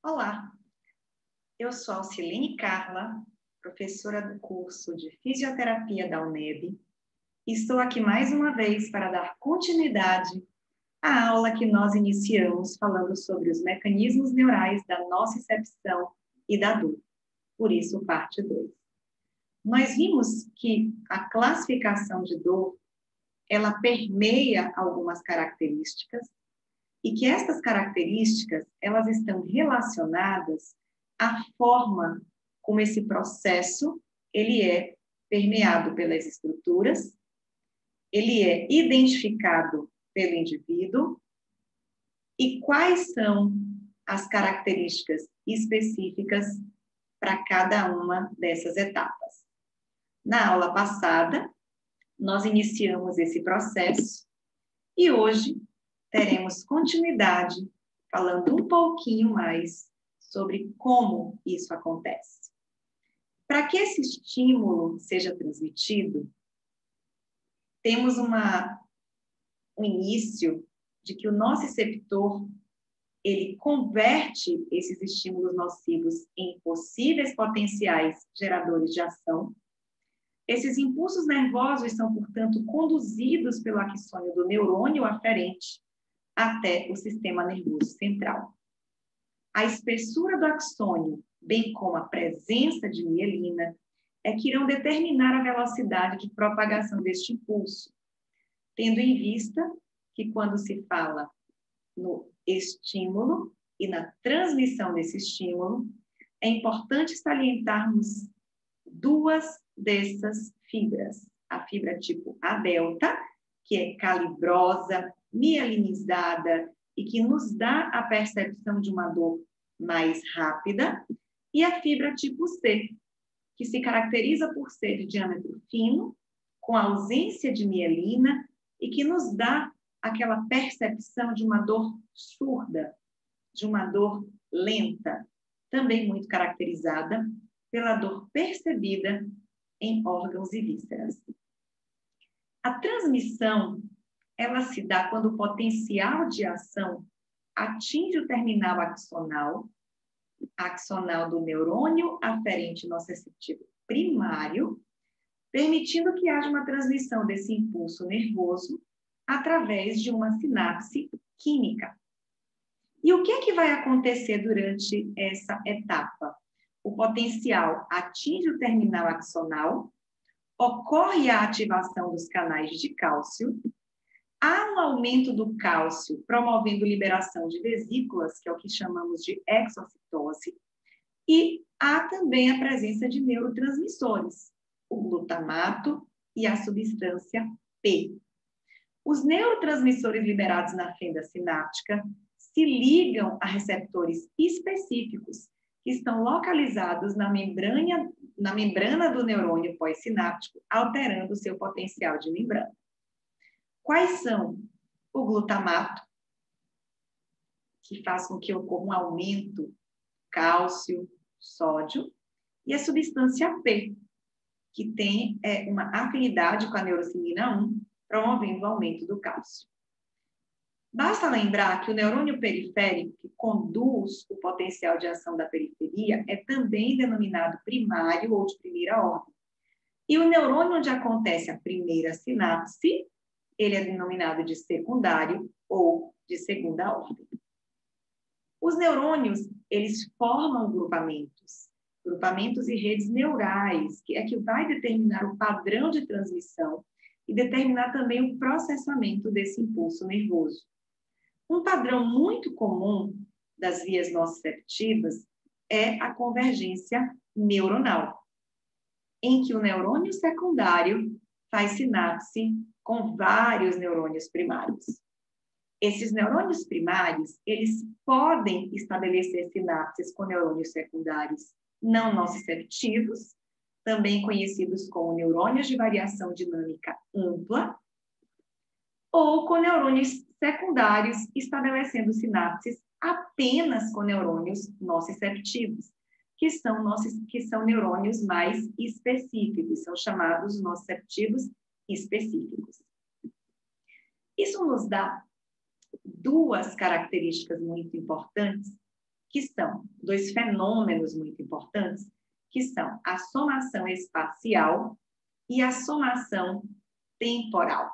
Olá, eu sou Alcilene Carla, professora do curso de Fisioterapia da UNEB, e estou aqui mais uma vez para dar continuidade à aula que nós iniciamos falando sobre os mecanismos neurais da nocicepção e da dor, por isso parte 2. Nós vimos que a classificação de dor, ela permeia algumas características, e que essas características, elas estão relacionadas à forma como esse processo, ele é permeado pelas estruturas, ele é identificado pelo indivíduo, e quais são as características específicas para cada uma dessas etapas. Na aula passada, nós iniciamos esse processo, e hoje teremos continuidade, falando um pouquinho mais sobre como isso acontece. Para que esse estímulo seja transmitido, temos um início de que o nociceptor, ele converte esses estímulos nocivos em possíveis potenciais geradores de ação. Esses impulsos nervosos são, portanto, conduzidos pelo axônio do neurônio aferente até o sistema nervoso central. A espessura do axônio, bem como a presença de mielina, é que irão determinar a velocidade de propagação deste impulso, tendo em vista que quando se fala no estímulo e na transmissão desse estímulo, é importante salientarmos duas dessas fibras. A fibra tipo A delta, que é calibrosa, mielinizada e que nos dá a percepção de uma dor mais rápida, e a fibra tipo C, que se caracteriza por ser de diâmetro fino, com ausência de mielina e que nos dá aquela percepção de uma dor surda, de uma dor lenta, também muito caracterizada pela dor percebida em órgãos e vísceras. A transmissão, ela se dá quando o potencial de ação atinge o terminal axonal do neurônio aferente nociceptivo primário, permitindo que haja uma transmissão desse impulso nervoso através de uma sinapse química. E o que é que vai acontecer durante essa etapa? O potencial atinge o terminal axonal, ocorre a ativação dos canais de cálcio, há um aumento do cálcio, promovendo liberação de vesículas, que é o que chamamos de exocitose, e há também a presença de neurotransmissores, o glutamato e a substância P. Os neurotransmissores liberados na fenda sináptica se ligam a receptores específicos que estão localizados na membrana do neurônio pós-sináptico, alterando o seu potencial de membrana. Quais são? O glutamato, que faz com que ocorra um aumento cálcio, sódio, e a substância P, que tem uma afinidade com a neurocinina 1, promovendo o aumento do cálcio. Basta lembrar que o neurônio periférico, que conduz o potencial de ação da periferia, é também denominado primário ou de primeira ordem. E o neurônio onde acontece a primeira sinapse, ele é denominado de secundário ou de segunda ordem. Os neurônios, eles formam grupamentos e redes neurais, que é que vai determinar o padrão de transmissão e determinar também o processamento desse impulso nervoso. Um padrão muito comum das vias nociceptivas é a convergência neuronal, em que o neurônio secundário faz sinapse com vários neurônios primários. Esses neurônios primários, eles podem estabelecer sinapses com neurônios secundários não nociceptivos, também conhecidos como neurônios de variação dinâmica ampla, ou com neurônios secundários estabelecendo sinapses apenas com neurônios nociceptivos, que são neurônios mais específicos, são chamados nociceptivos específicos. Isso nos dá duas características muito importantes que são dois fenômenos muito importantes, que são a somação espacial e a somação temporal. O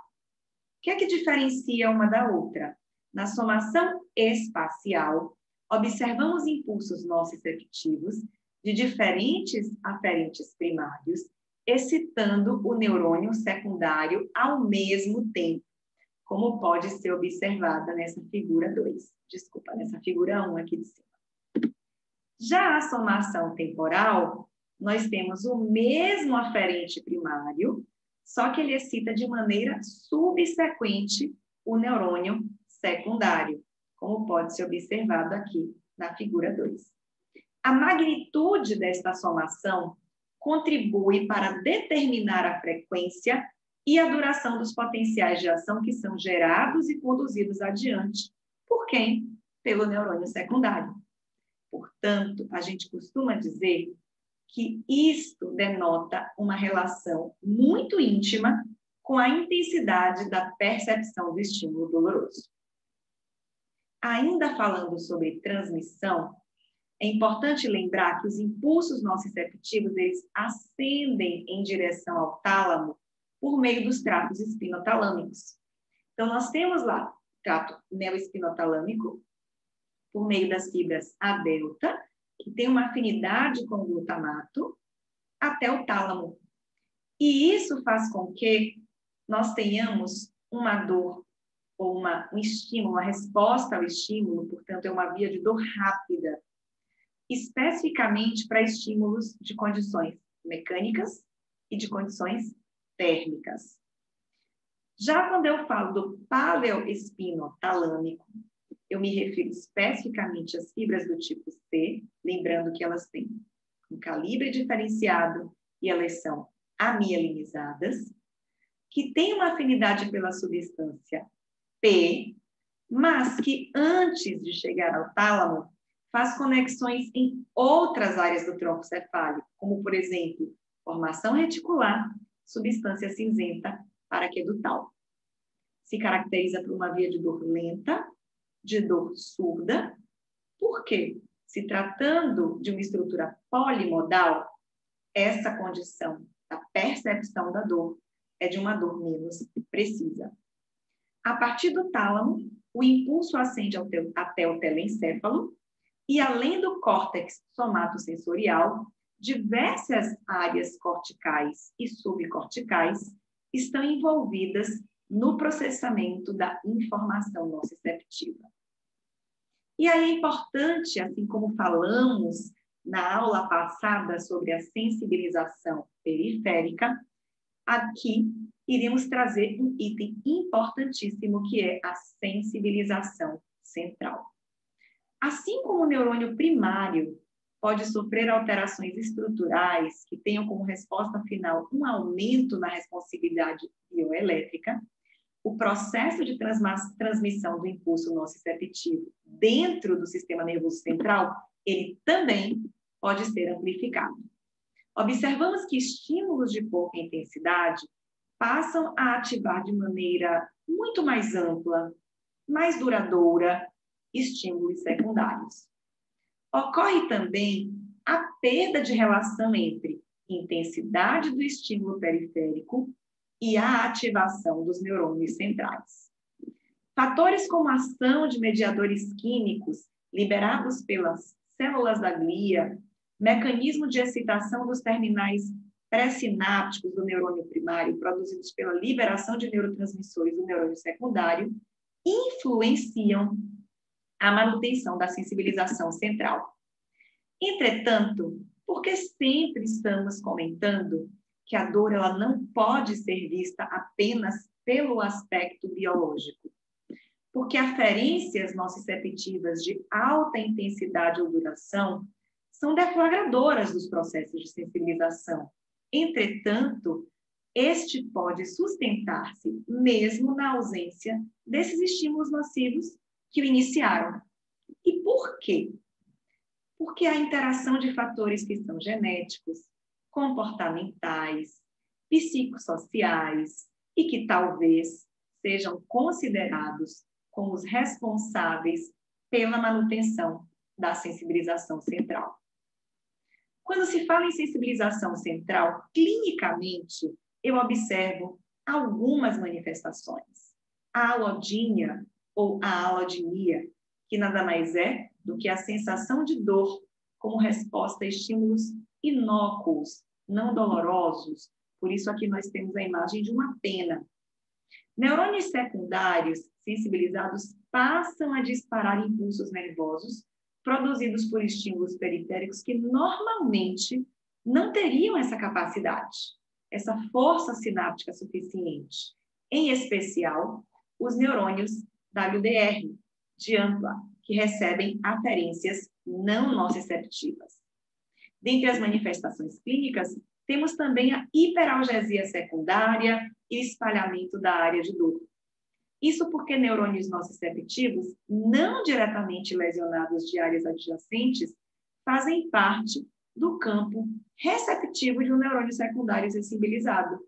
que é que diferencia uma da outra? Na somação espacial, observamos impulsos nociceptivos de diferentes aferentes primários, excitando o neurônio secundário ao mesmo tempo, como pode ser observada nessa figura 2. Desculpa, nessa figura 1 aqui de cima. Já a somação temporal, nós temos o mesmo aferente primário, só que ele excita de maneira subsequente o neurônio secundário, como pode ser observado aqui na figura 2. A magnitude desta somação contribui para determinar a frequência e a duração dos potenciais de ação que são gerados e conduzidos adiante. Por quem? Pelo neurônio secundário. Portanto, a gente costuma dizer que isto denota uma relação muito íntima com a intensidade da percepção do estímulo doloroso. Ainda falando sobre transmissão, é importante lembrar que os impulsos nociceptivos, eles ascendem em direção ao tálamo por meio dos tratos espinotalâmicos. Então, nós temos lá o trato neoespinotalâmico, por meio das fibras A delta, que tem uma afinidade com o glutamato, até o tálamo. E isso faz com que nós tenhamos uma dor, ou um estímulo, uma resposta ao estímulo, portanto, é uma via de dor rápida, especificamente para estímulos de condições mecânicas e de condições térmicas. Já quando eu falo do paleoespinotalâmico, eu me refiro especificamente às fibras do tipo C, lembrando que elas têm um calibre diferenciado e elas são amielinizadas, que têm uma afinidade pela substância P, mas que antes de chegar ao tálamo, faz conexões em outras áreas do tronco cefálico, como, por exemplo, formação reticular, substância cinzenta paraquedutal. Se caracteriza por uma via de dor lenta, de dor surda. Por quê? Se tratando de uma estrutura polimodal, essa condição da percepção da dor é de uma dor menos precisa. A partir do tálamo, o impulso ascende até o telencéfalo e, além do córtex somatosensorial, diversas áreas corticais e subcorticais estão envolvidas no processamento da informação nociceptiva. E aí é importante, assim como falamos na aula passada sobre a sensibilização periférica, aqui iremos trazer um item importantíssimo que é a sensibilização central. Assim como o neurônio primário pode sofrer alterações estruturais que tenham como resposta final um aumento na responsividade bioelétrica, o processo de transmissão do impulso nociceptivo dentro do sistema nervoso central, ele também pode ser amplificado. Observamos que estímulos de pouca intensidade passam a ativar de maneira muito mais ampla, mais duradoura, estímulos secundários. Ocorre também a perda de relação entre intensidade do estímulo periférico e a ativação dos neurônios centrais. Fatores como a ação de mediadores químicos liberados pelas células da glia, mecanismo de excitação dos terminais pré-sinápticos do neurônio primário, produzidos pela liberação de neurotransmissores do neurônio secundário, influenciam a manutenção da sensibilização central. Entretanto, porque sempre estamos comentando que a dor ela não pode ser vista apenas pelo aspecto biológico, porque aferências nociceptivas de alta intensidade ou duração são deflagradoras dos processos de sensibilização. Entretanto, este pode sustentar-se mesmo na ausência desses estímulos nocivos que o iniciaram. E por quê? Porque a interação de fatores que são genéticos, comportamentais, psicossociais e que talvez sejam considerados como os responsáveis pela manutenção da sensibilização central. Quando se fala em sensibilização central, clinicamente, eu observo algumas manifestações. A alodínia ou a alodinia, que nada mais é do que a sensação de dor como resposta a estímulos inócuos, não dolorosos. Por isso aqui nós temos a imagem de uma pena. Neurônios secundários sensibilizados passam a disparar impulsos nervosos produzidos por estímulos periféricos que normalmente não teriam essa capacidade, essa força sináptica suficiente. Em especial, os neurônios WDR, de ampla, que recebem aferências não nociceptivas. Dentre as manifestações clínicas, temos também a hiperalgesia secundária e espalhamento da área de dor. Isso porque neurônios nociceptivos, não diretamente lesionados de áreas adjacentes, fazem parte do campo receptivo de um neurônio secundário sensibilizado.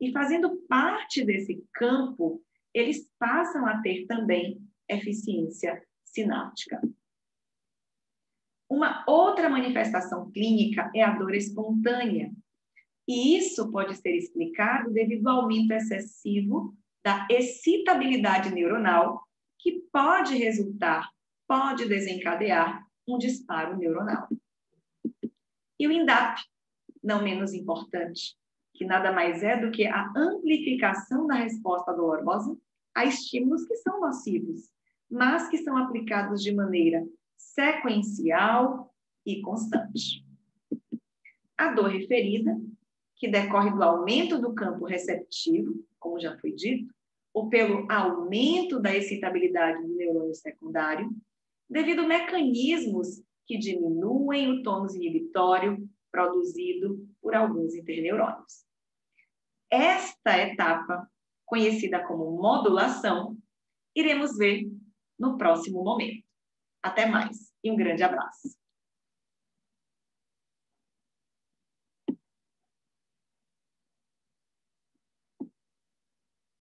E fazendo parte desse campo, eles passam a ter também eficiência sináptica. Uma outra manifestação clínica é a dor espontânea. E isso pode ser explicado devido ao aumento excessivo da excitabilidade neuronal, que pode desencadear um disparo neuronal. E o INDAP, não menos importante, que nada mais é do que a amplificação da resposta dolorosa a estímulos que são nocivos, mas que são aplicados de maneira sequencial e constante. A dor referida, que decorre do aumento do campo receptivo, como já foi dito, ou pelo aumento da excitabilidade do neurônio secundário, devido a mecanismos que diminuem o tônus inibitório produzido por alguns interneurônios. Esta etapa, conhecida como modulação, iremos ver no próximo momento. Até mais e um grande abraço.